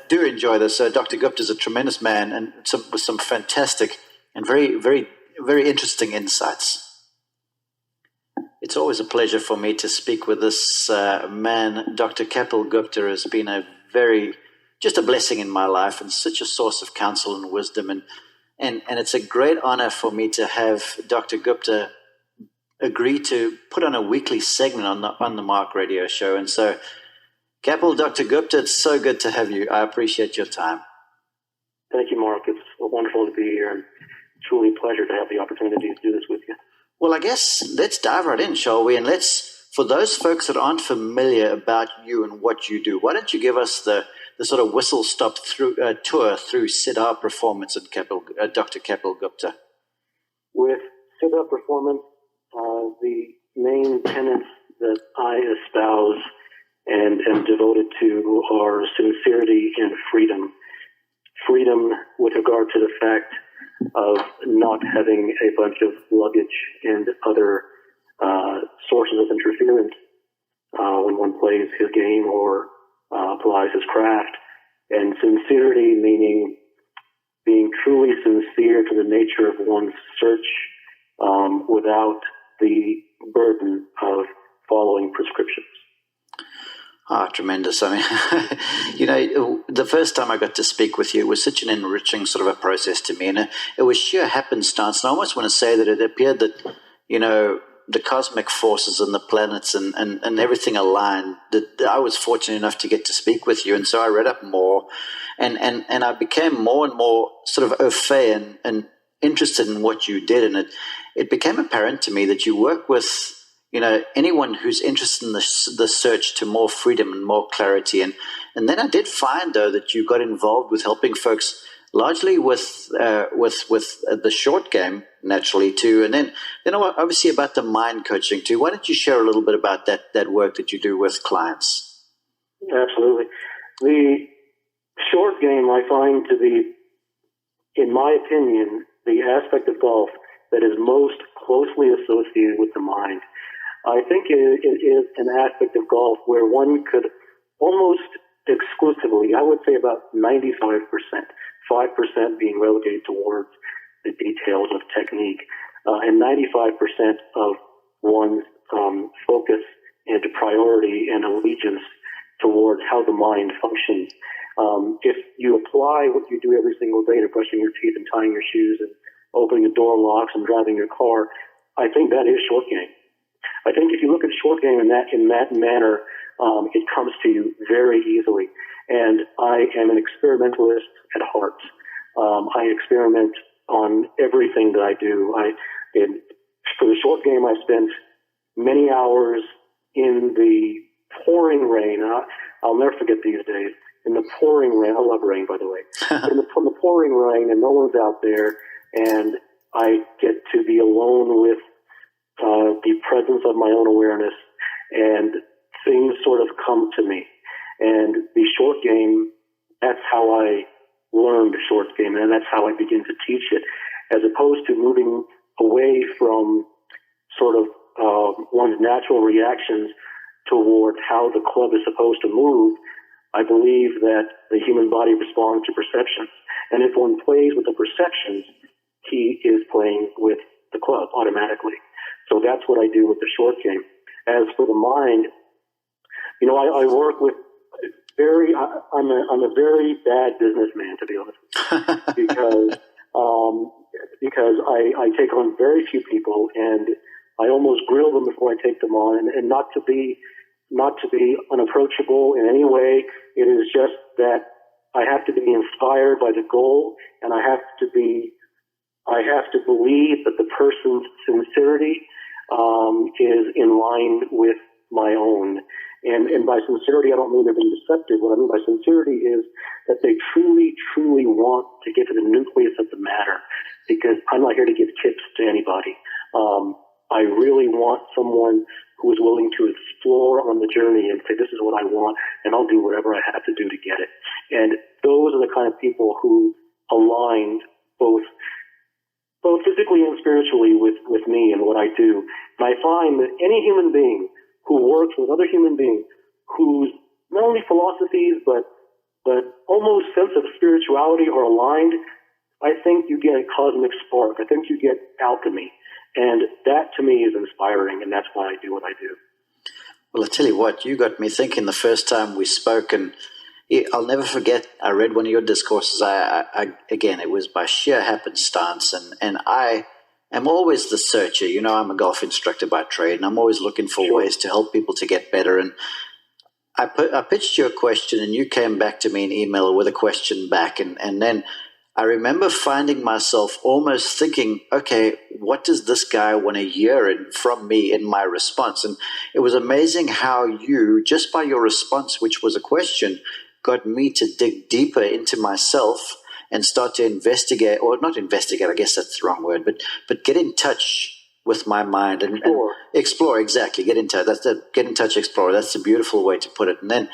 do enjoy this. Dr. Gupta is a tremendous man and with some fantastic and very, very, very interesting insights. It's always a pleasure for me to speak with this man. Dr. Kapil Gupta has been just a blessing in my life and such a source of counsel and wisdom. And it's a great honor for me to have Dr. Gupta agree to put on a weekly segment on the Mark Radio Show. And so, Kapil, Dr. Gupta, it's so good to have you. I appreciate your time. Thank you, Mark. It's wonderful to be here, and truly a pleasure to have the opportunity to do this with you. Well, I guess let's dive right in, shall we? And for those folks that aren't familiar about you and what you do, why don't you give us the sort of whistle-stop tour through Siddha Performance and Dr. Kapil Gupta? With Siddha Performance, the main tenets that I espouse and am devoted to are sincerity and freedom. Freedom with regard to the fact of not having a bunch of luggage and other sources of interference when one plays his game or applies his craft. And sincerity meaning being truly sincere to the nature of one's search without the burden of following prescriptions. Tremendous. I mean, the first time I got to speak with you, it was such an enriching sort of a process to me. And it was sheer happenstance. And I almost want to say that it appeared that, the cosmic forces and the planets and everything aligned, that I was fortunate enough to get to speak with you. And so I read up more and I became more and more sort of au fait and interested in what you did. And it became apparent to me that you work with anyone who's interested in the search to more freedom and more clarity. And then I did find, though, that you got involved with helping folks largely with the short game, naturally, too. And then obviously about the mind coaching, too. Why don't you share a little bit about that work that you do with clients? Absolutely. The short game I find to be, in my opinion, the aspect of golf that is most closely associated with the mind. I think it is an aspect of golf where one could almost exclusively, I would say about 95%, 5% being relegated towards the details of technique, and 95% of one's focus and priority and allegiance towards how the mind functions. If you apply what you do every single day to brushing your teeth and tying your shoes and opening the door locks and driving your car, I think that is short game. I think if you look at short game in that manner, it comes to you very easily. And I am an experimentalist at heart. I experiment on everything that I do. For the short game, I spent many hours in the pouring rain. I'll never forget these days. In the pouring rain, I love rain, by the way. From the pouring rain, and no one's out there, and I get to be alone with the presence of my own awareness, and things sort of come to me. And the short game, that's how I learned the short game, and that's how I begin to teach it, as opposed to moving away from sort of one's natural reactions toward how the club is supposed to move. I believe that the human body responds to perceptions, and if one plays with the perceptions, he is playing with the club automatically. So that's what I do with the short game. As for the mind, I work with I'm a very bad businessman, to be honest, because I take on very few people, and I almost grill them before I take them on, and not to be unapproachable in any way. It is just that I have to be inspired by the goal, and I have to believe that the person's sincerity is in line with my own. And by sincerity, I don't mean they're being deceptive. What I mean by sincerity is that they truly, truly want to get to the nucleus of the matter, because I'm not here to give tips to anybody. I really want someone who is willing to explore on the journey and say, this is what I want, and I'll do whatever I have to do to get it. And those are the kind of people who align both physically and spiritually with me and what I do. And I find that any human being who works with other human beings whose not only philosophies but almost sense of spirituality are aligned, I think you get a cosmic spark. I think you get alchemy. And that, to me, is inspiring, and that's why I do what I do. Well, I tell you what, you got me thinking the first time we spoke, and I'll never forget, I read one of your discourses. Again, it was by sheer happenstance, and I am always the searcher. You know, I'm a golf instructor by trade, and I'm always looking for ways to help people to get better. And I pitched you a question, and you came back to me in email with a question back, and then I remember finding myself almost thinking, okay, what does this guy want to hear from me in my response? And it was amazing how you, just by your response, which was a question, got me to dig deeper into myself and start to investigate, or not investigate, I guess that's the wrong word, but get in touch with my mind and explore. Exactly, get in touch. Get in touch, explore. That's a beautiful way to put it. And then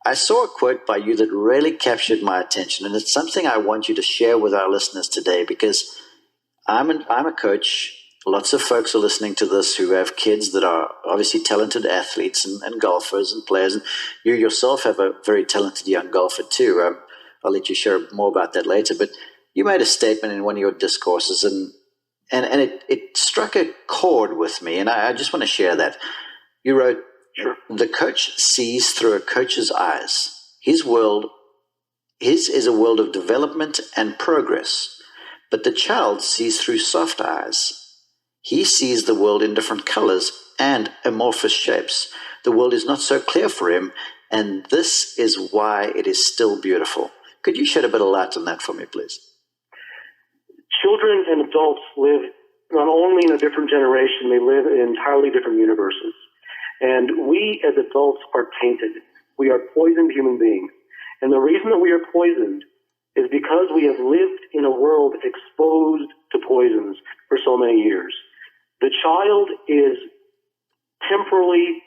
I saw a quote by you that really captured my attention, and it's something I want you to share with our listeners today, because I'm a coach. Lots of folks are listening to this who have kids that are obviously talented athletes and golfers and players, and you yourself have a very talented young golfer too. I'll let you share more about that later, but you made a statement in one of your discourses, and it struck a chord with me, and I just want to share that. You wrote, Sure. The coach sees through a coach's eyes. His is a world of development and progress, but the child sees through soft eyes. He sees the world in different colors and amorphous shapes. The world is not so clear for him, and this is why it is still beautiful. Could you shed a bit of light on that for me, please? Children and adults live not only in a different generation, they live in entirely different universes. And we as adults are tainted. We are poisoned human beings. And the reason that we are poisoned is because we have lived in a world exposed to poisons for so many years. The child is temporally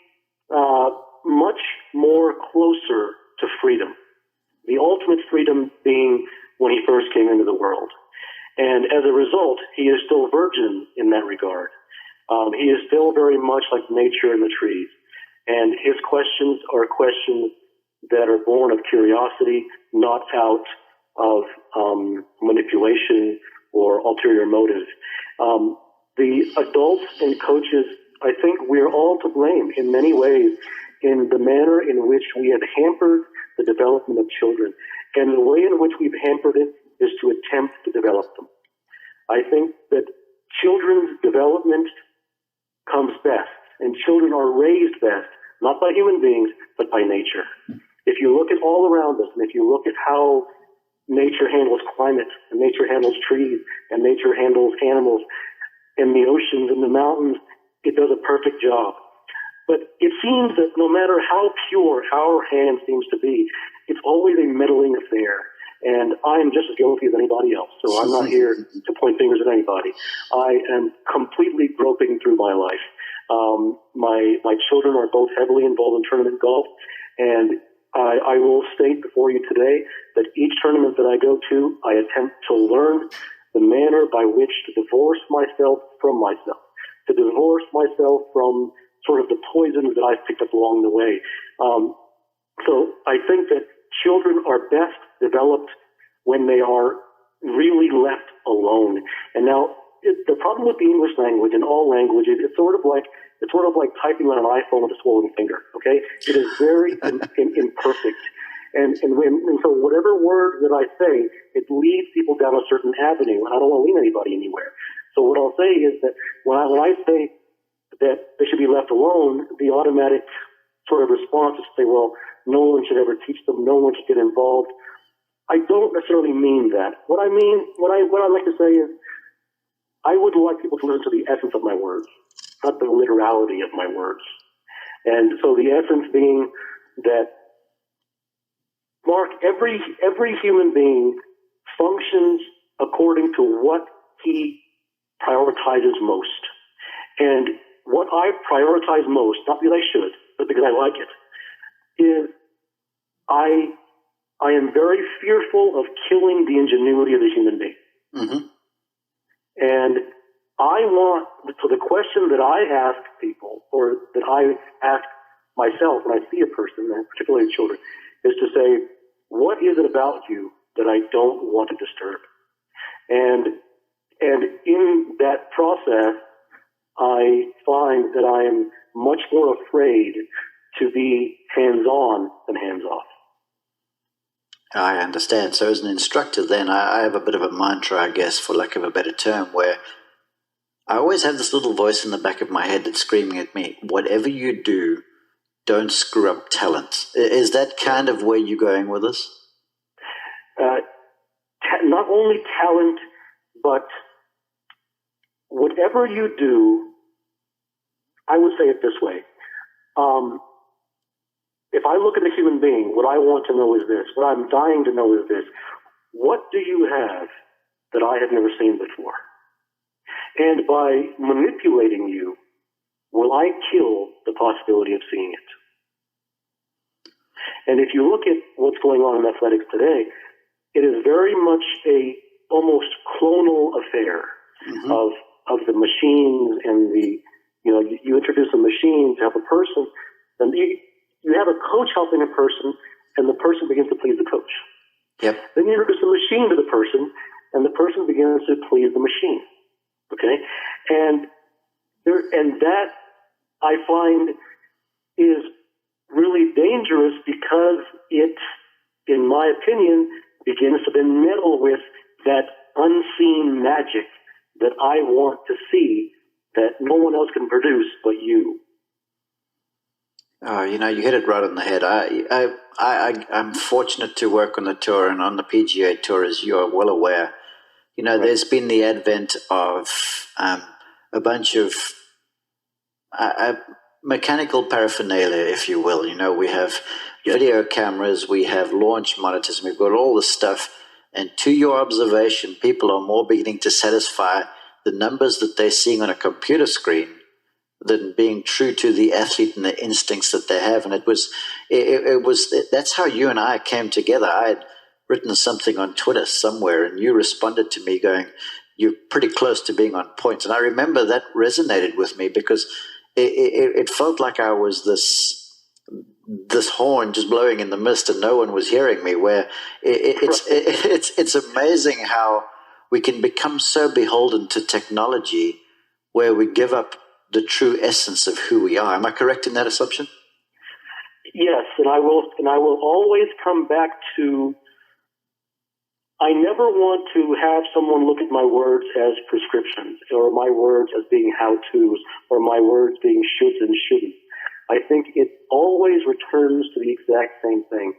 much more closer to freedom. The ultimate freedom being when he first came into the world. And as a result, he is still virgin in that regard. He is still very much like nature and the trees. And his questions are questions that are born of curiosity, not out of manipulation or ulterior motive. The adults and coaches, I think we're all to blame in many ways in the manner in which we have hampered the development of children. And the way in which we've hampered it is to attempt to develop them. I think that children's development comes best, and children are raised best, not by human beings, but by nature. If you look at all around us, and if you look at how nature handles climate, and nature handles trees, and nature handles animals, and the oceans and the mountains, it does a perfect job. But it seems that no matter how pure our hand seems to be, it's always a meddling affair. And I am just as guilty as anybody else, so I'm not here to point fingers at anybody. I am completely groping through my life. My children are both heavily involved in tournament golf, and I will state before you today that each tournament that I go to, I attempt to learn the manner by which to divorce myself from myself, to divorce myself from sort of the poisons that I've picked up along the way. So I think that children are best developed when they are really left alone. And now, the problem with the English language and all languages, it's sort of like typing on an iPhone with a swollen finger. Okay, it is very imperfect. And so whatever word that I say, it leads people down a certain avenue, and I don't want to lead anybody anywhere. So what I'll say is that when I say that they should be left alone, the automatic sort of response is to say, well, no one should ever teach them, no one should get involved. I don't necessarily mean that. What I like to say is, I would like people to listen to the essence of my words, not the literality of my words. And so the essence being that, Mark, every human being functions according to what he prioritizes most. And what I prioritize most, not because I should, but because I like it, is I am very fearful of killing the ingenuity of the human being. Mm-hmm. And so the question that I ask people, or that I ask myself when I see a person, and particularly children, is to say, what is it about you that I don't want to disturb? And in that process, I find that I am much more afraid to be hands-on than hands-off. I understand. So as an instructor then, I have a bit of a mantra, I guess, for lack of a better term, where I always have this little voice in the back of my head that's screaming at me, whatever you do, don't screw up talent. Is that kind of where you're going with this? Not only talent, but whatever you do, I would say it this way. If I look at a human being, what I want to know is this. What I'm dying to know is this. What do you have that I have never seen before? And by manipulating you, will I kill the possibility of seeing it? And if you look at what's going on in athletics today, it is very much a almost clonal affair of the machines and you introduce a machine to help a person, and you have a coach helping a person, and the person begins to please the coach. Yep. Then you introduce a machine to the person, and the person begins to please the machine. Okay? And that I find is really dangerous because it, in my opinion, begins to then meddle with that unseen magic that I want to see that no one else can produce but you. Oh, you hit it right on the head. I'm fortunate to work on the tour and on the PGA Tour, as you are well aware. Right. There's been the advent of a bunch of mechanical paraphernalia, if you will. We have video cameras, we have launch monitors, and we've got all this stuff. And to your observation, people are more beginning to satisfy the numbers that they're seeing on a computer screen than being true to the athlete and the instincts that they have. And that's how you and I came together. I had written something on Twitter somewhere, and you responded to me going, you're pretty close to being on point. And I remember that resonated with me because it felt like I was this horn just blowing in the mist and no one was hearing me, where it's amazing how we can become so beholden to technology where we give up the true essence of who we are. Am I correct in that assumption? Yes, and I will always come back to, I never want to have someone look at my words as prescriptions, or my words as being how-tos, or my words being shoulds and shouldn't. I think it always returns to the exact same thing,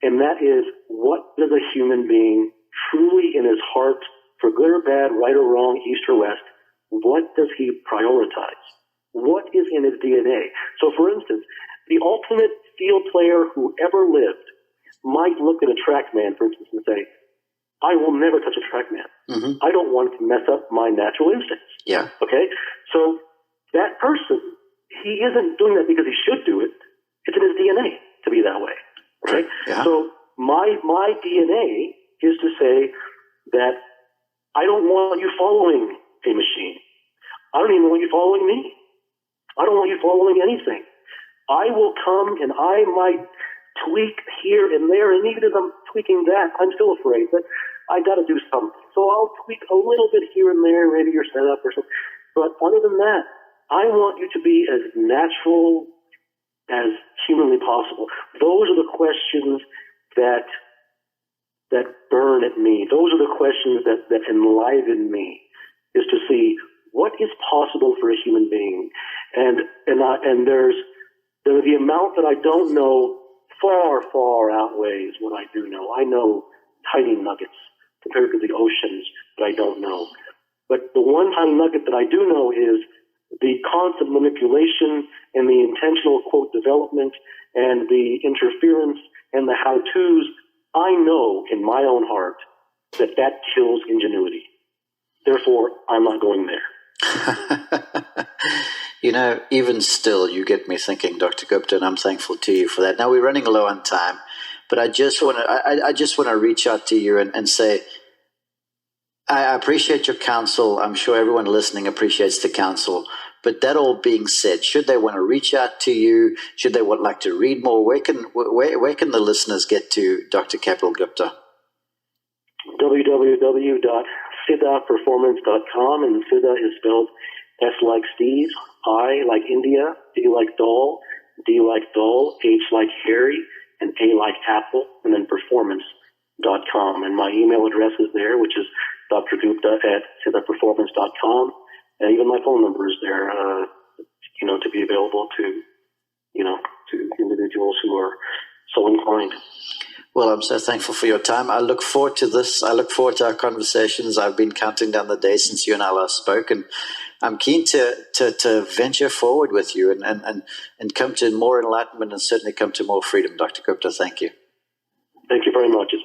and that is, what does a human being truly in his heart, for good or bad, right or wrong, east or west, what does he prioritize? What is in his DNA? So, for instance, the ultimate field player who ever lived might look at a TrackMan, for instance, and say, I will never touch a TrackMan. Mm-hmm. I don't want to mess up my natural instincts. Yeah. Okay? So that person, he isn't doing that because he should do it. It's in his DNA to be that way. Right? Yeah. So my DNA is to say that I don't want you following a machine. I don't even want you following me. I don't want you following anything. I will come and I might tweak here and there, and even if I'm tweaking that, I'm still afraid that I got to do something. So I'll tweak a little bit here and there, maybe your setup or something. But other than that, I want you to be as natural as humanly possible. Those are the questions that burn at me. Those are the questions that enliven me, is to see what is possible for a human being. And there's the amount that I don't know far, far outweighs what I do know. I know tiny nuggets compared to the oceans that I don't know. But the one tiny nugget that I do know is the constant manipulation and the intentional, quote, development and the interference and the how-tos. I know in my own heart that kills ingenuity. Therefore, I'm not going there. Even still, you get me thinking, Dr. Gupta, and I'm thankful to you for that. Now, we're running low on time, but I just want to reach out to you and say, I appreciate your counsel. I'm sure everyone listening appreciates the counsel, But that all being said, should they want to reach out to you, should they like to read more, where can the listeners get to Dr. Kapil Gupta? www.siddhaperformance.com, and Siddha is spelled S like Steve, I like India, D like doll, D like doll, H like Harry, and A like apple, and then performance.com. And my email address is there, which is drgupta@siddhaperformance.com. And even my phone number is there, to be available to individuals who are so inclined. Well, I'm so thankful for your time. I look forward to this. I look forward to our conversations. I've been counting down the days since you and I last spoke, and I'm keen to venture forward with you and come to more enlightenment and certainly come to more freedom. Dr. Gupta, thank you. Thank you very much. It's